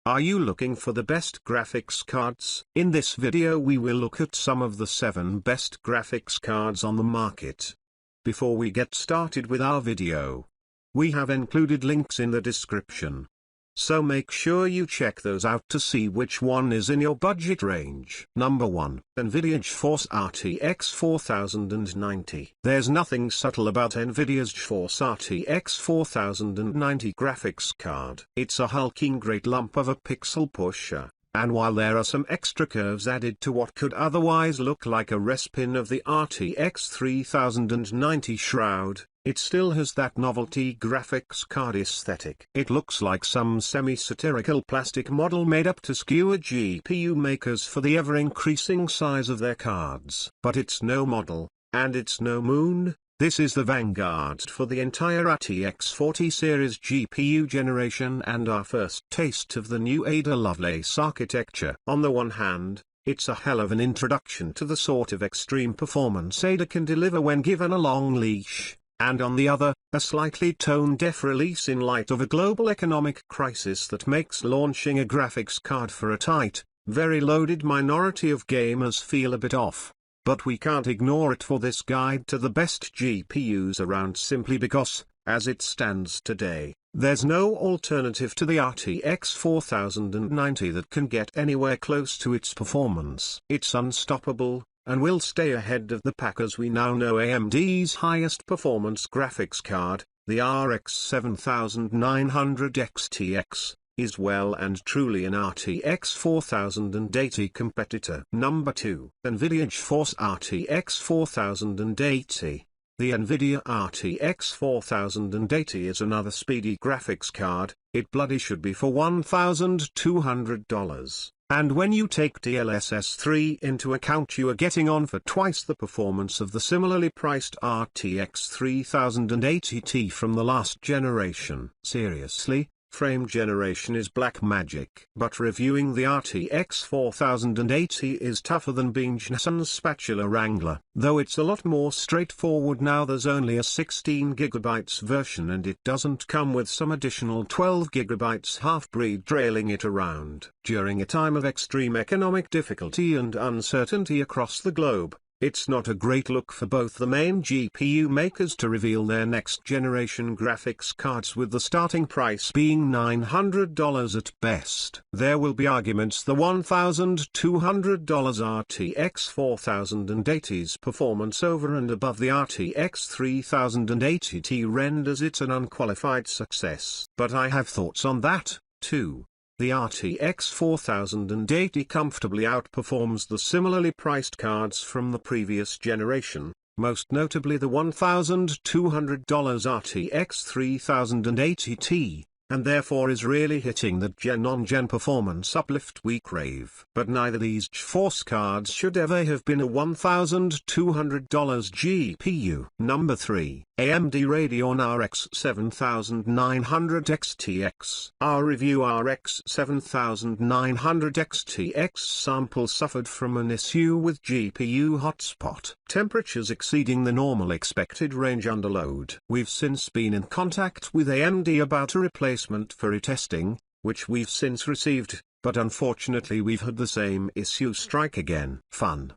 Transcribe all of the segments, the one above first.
Are you looking for the best graphics cards? In this video we will look at some of the 7 best graphics cards on the market. Before we get started with our video, we have included links in the description. So make sure you check those out to see which one is in your budget range. Number 1. Nvidia GeForce RTX 4090. There's nothing subtle about Nvidia's GeForce RTX 4090 graphics card. It's a hulking great lump of a pixel pusher, and while there are some extra curves added to what could otherwise look like a respin of the RTX 3090 shroud, it still has that novelty graphics card aesthetic. It looks like some semi-satirical plastic model made up to skewer GPU makers for the ever-increasing size of their cards. But it's no model, and it's no moon. This is the vanguard for the entire RTX 40 series GPU generation and our first taste of the new Ada Lovelace architecture. On the one hand, it's a hell of an introduction to the sort of extreme performance Ada can deliver when given a long leash. And on the other, a slightly tone-deaf release in light of a global economic crisis that makes launching a graphics card for a tight, very loaded minority of gamers feel a bit off. But we can't ignore it for this guide to the best GPUs around simply because, as it stands today, there's no alternative to the RTX 4090 that can get anywhere close to its performance. It's unstoppable, and will stay ahead of the pack as we now know AMD's highest performance graphics card, the RX 7900 XTX, is well and truly an RTX 4080 competitor. Number 2. Nvidia GeForce RTX 4080. The Nvidia RTX 4080 is another speedy graphics card. It bloody should be for $1,200. And when you take DLSS 3 into account, you are getting on for twice the performance of the similarly priced RTX 3080 Ti from the last generation. Seriously, frame generation is black magic. But reviewing the RTX 4080 is tougher than being Jason's spatula wrangler. Though it's a lot more straightforward now, there's only a 16GB version and it doesn't come with some additional 12GB half-breed trailing it around. During a time of extreme economic difficulty and uncertainty across the globe, it's not a great look for both the main GPU makers to reveal their next-generation graphics cards with the starting price being $900 at best. There will be arguments the $1,200 RTX 4080's performance over and above the RTX 3080 Ti renders it an unqualified success. But I have thoughts on that, too. The RTX 4080 comfortably outperforms the similarly priced cards from the previous generation, most notably the $1,200 RTX 3080 Ti, and therefore is really hitting that gen-on-gen performance uplift we crave. But neither these GeForce cards should ever have been a $1,200 GPU. Number 3. AMD Radeon RX 7900 XTX. Our review RX 7900 XTX sample suffered from an issue with GPU hotspot. Temperatures exceeding the normal expected range under load. We've since been in contact with AMD about a replacement for retesting, which we've since received, but unfortunately we've had the same issue strike again. Fun.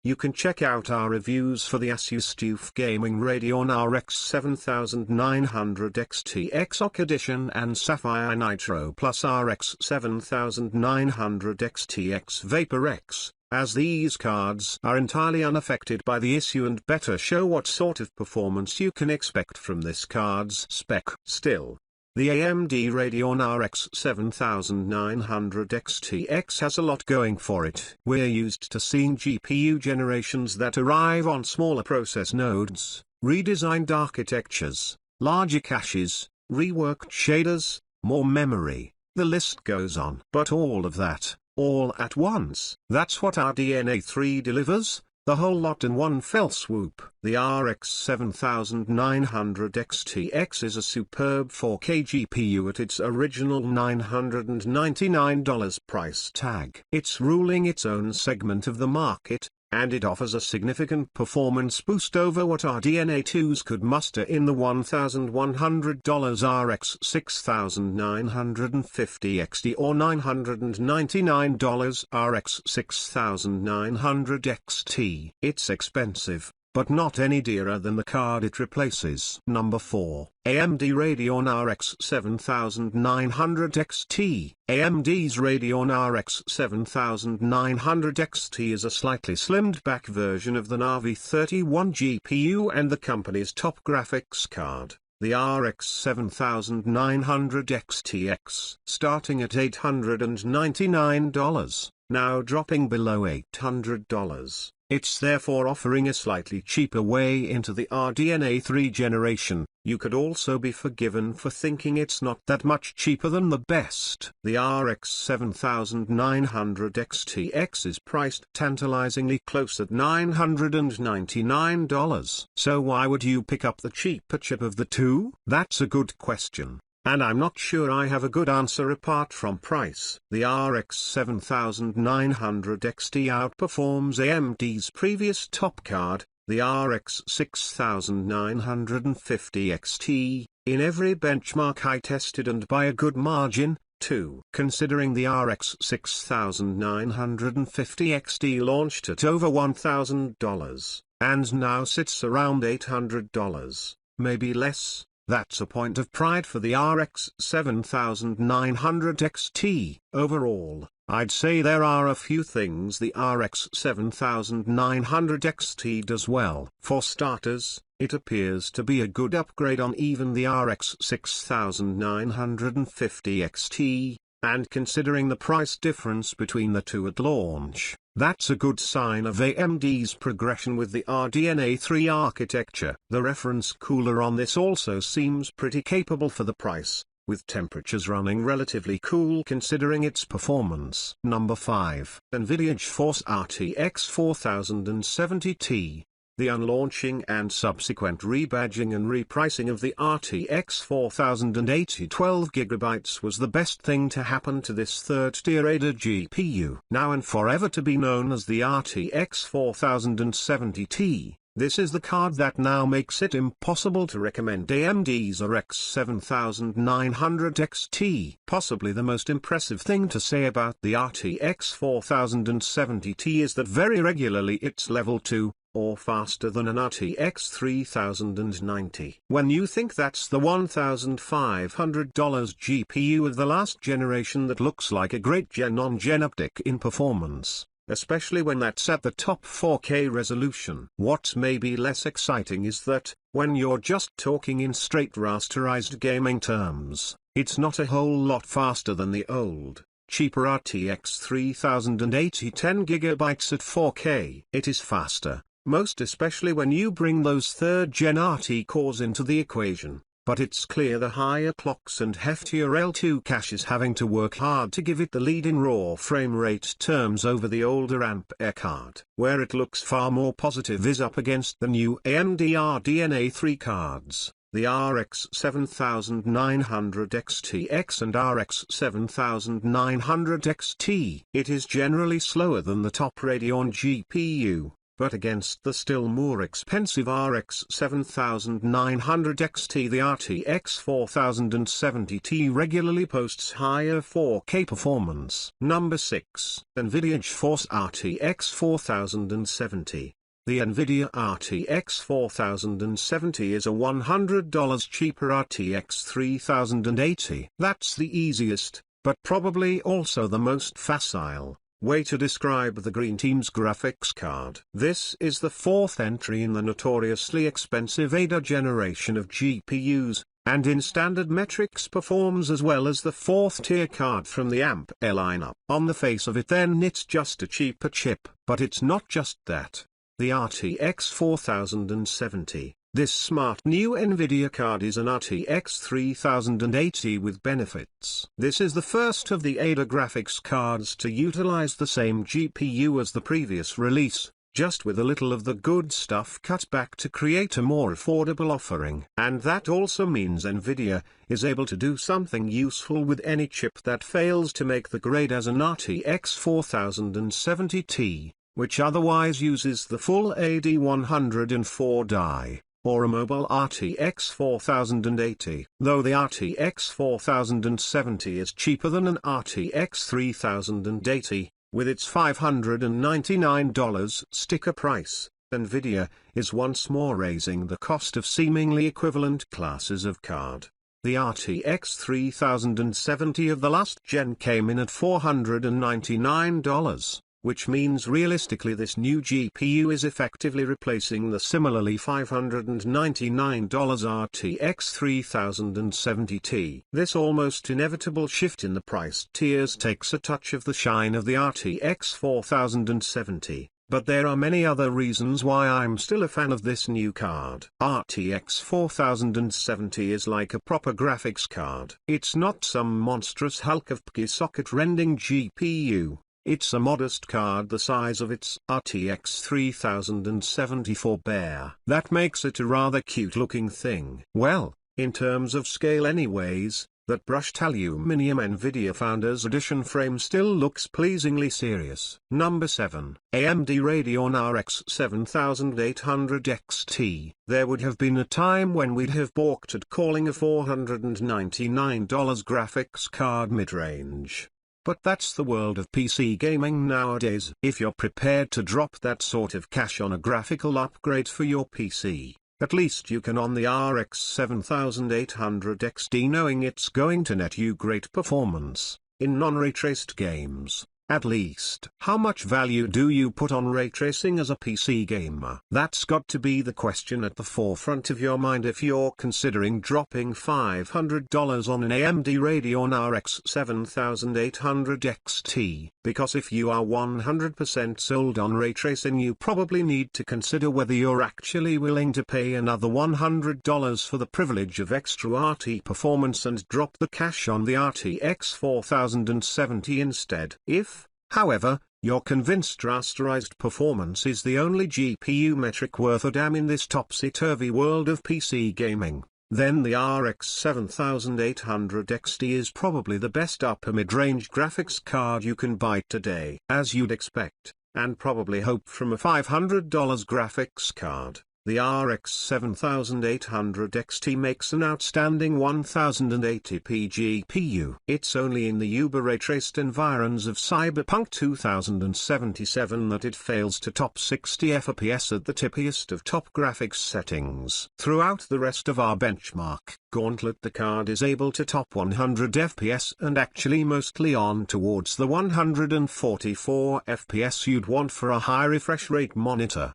You can check out our reviews for the ASUS TUF Gaming Radeon RX 7900 XTX OC Edition and Sapphire Nitro Plus RX 7900 XTX Vapor X, as these cards are entirely unaffected by the issue and better show what sort of performance you can expect from this card's spec. Still, the AMD Radeon RX 7900 XTX has a lot going for it. We're used to seeing GPU generations that arrive on smaller process nodes, redesigned architectures, larger caches, reworked shaders, more memory, the list goes on. But all of that, all at once, that's what our DNA 3 delivers. The whole lot in one fell swoop. The RX 7900 XTX is a superb 4K GPU at its original $999 price tag. It's ruling its own segment of the market, and it offers a significant performance boost over what RDNA 2s could muster in the $1,100 RX 6950 XT or $999 RX 6900 XT. It's expensive, but not any dearer than the card it replaces. Number 4. AMD Radeon RX 7900 XT. AMD's Radeon RX 7900 XT is a slightly slimmed back version of the Navi 31 GPU and the company's top graphics card, the RX 7900 XTX, starting at $899, now dropping below $800. It's therefore offering a slightly cheaper way into the RDNA 3 generation. You could also be forgiven for thinking it's not that much cheaper than the best. The RX 7900 XTX is priced tantalizingly close at $999. So why would you pick up the cheaper chip of the two? That's a good question, and I'm not sure I have a good answer apart from price. The RX 7900 XT outperforms AMD's previous top card, the RX 6950 XT, in every benchmark I tested and by a good margin, too. Considering the RX 6950 XT launched at over $1,000, and now sits around $800, maybe less, that's a point of pride for the RX 7900 XT. Overall, I'd say there are a few things the RX 7900 XT does well. For starters, it appears to be a good upgrade on even the RX 6950 XT, and considering the price difference between the two at launch, that's a good sign of AMD's progression with the RDNA 3 architecture. The reference cooler on this also seems pretty capable for the price, with temperatures running relatively cool considering its performance. Number 5. Nvidia GeForce RTX 4070 Ti. The unlaunching and subsequent rebadging and repricing of the RTX 4080 12GB was the best thing to happen to this third-tier ADA GPU. Now and forever to be known as the RTX 4070 Ti, this is the card that now makes it impossible to recommend AMD's RX 7900 XT. Possibly the most impressive thing to say about the RTX 4070 Ti is that very regularly it's level 2, or faster than an RTX 3090. When you think that's the $1,500 GPU of the last generation that looks like a great gen-on-gen uptick in performance, especially when that's at the top 4K resolution. What may be less exciting is that, when you're just talking in straight rasterized gaming terms, it's not a whole lot faster than the old, cheaper RTX 3080 10GB at 4K. It is faster, most especially when you bring those third-gen RT cores into the equation, but it's clear the higher clocks and heftier L2 cache is having to work hard to give it the lead in raw frame rate terms over the older Ampere card. Where it looks far more positive is up against the new AMD RDNA 3 cards, the RX 7900 XTX and RX 7900 XT. It is generally slower than the top Radeon GPU, but against the still more expensive RX 7900 XT, the RTX 4070 Ti regularly posts higher 4K performance. Number 6. Nvidia GeForce RTX 4070. The Nvidia RTX 4070 is a $100 cheaper RTX 3080. That's the easiest, but probably also the most facile, way to describe the Green Team's graphics card. This is the fourth entry in the notoriously expensive ADA generation of GPUs, and in standard metrics performs as well as the fourth-tier card from the Ampere lineup. On the face of it then it's just a cheaper chip, but it's not just that. The RTX 4070, this smart new Nvidia card, is an RTX 3080 with benefits. This is the first of the ADA graphics cards to utilize the same GPU as the previous release, just with a little of the good stuff cut back to create a more affordable offering. And that also means Nvidia is able to do something useful with any chip that fails to make the grade as an RTX 4070 Ti. which otherwise uses the full AD104 die, or a mobile RTX 4080. Though the RTX 4070 is cheaper than an RTX 3080, with its $599 sticker price, Nvidia is once more raising the cost of seemingly equivalent classes of card. The RTX 3070 of the last gen came in at $499, which means realistically this new GPU is effectively replacing the similarly $599 RTX 3070 Ti. This almost inevitable shift in the price tiers takes a touch of the shine of the RTX 4070. But there are many other reasons why I'm still a fan of this new card. RTX 4070 is like a proper graphics card. It's not some monstrous hulk of socket-rending GPU. It's a modest card the size of its RTX 3074 Bear. That makes it a rather cute-looking thing. Well, in terms of scale anyways, that brushed aluminum Nvidia Founders Edition frame still looks pleasingly serious. Number 7. AMD Radeon RX 7800 XT. There would have been a time when we'd have balked at calling a $499 graphics card mid-range. But that's the world of PC gaming nowadays. If you're prepared to drop that sort of cash on a graphical upgrade for your PC, at least you can on the RX 7800 XT knowing it's going to net you great performance in non-ray-traced games. At least. How much value do you put on ray tracing as a PC gamer? That's got to be the question at the forefront of your mind if you're considering dropping $500 on an AMD Radeon RX 7800 XT. Because if you are 100% sold on ray tracing, you probably need to consider whether you're actually willing to pay another $100 for the privilege of extra RT performance and drop the cash on the RTX 4070 instead. If, however, you're convinced rasterized performance is the only GPU metric worth a damn in this topsy-turvy world of PC gaming, then the RX 7800 XT is probably the best upper mid-range graphics card you can buy today. As you'd expect, and probably hope from a $500 graphics card, the RX 7800 XT makes an outstanding 1080p GPU. It's only in the uber ray-traced environs of Cyberpunk 2077 that it fails to top 60 FPS at the tippiest of top graphics settings. Throughout the rest of our benchmark gauntlet, the card is able to top 100 FPS and actually mostly on towards the 144 FPS you'd want for a high refresh rate monitor.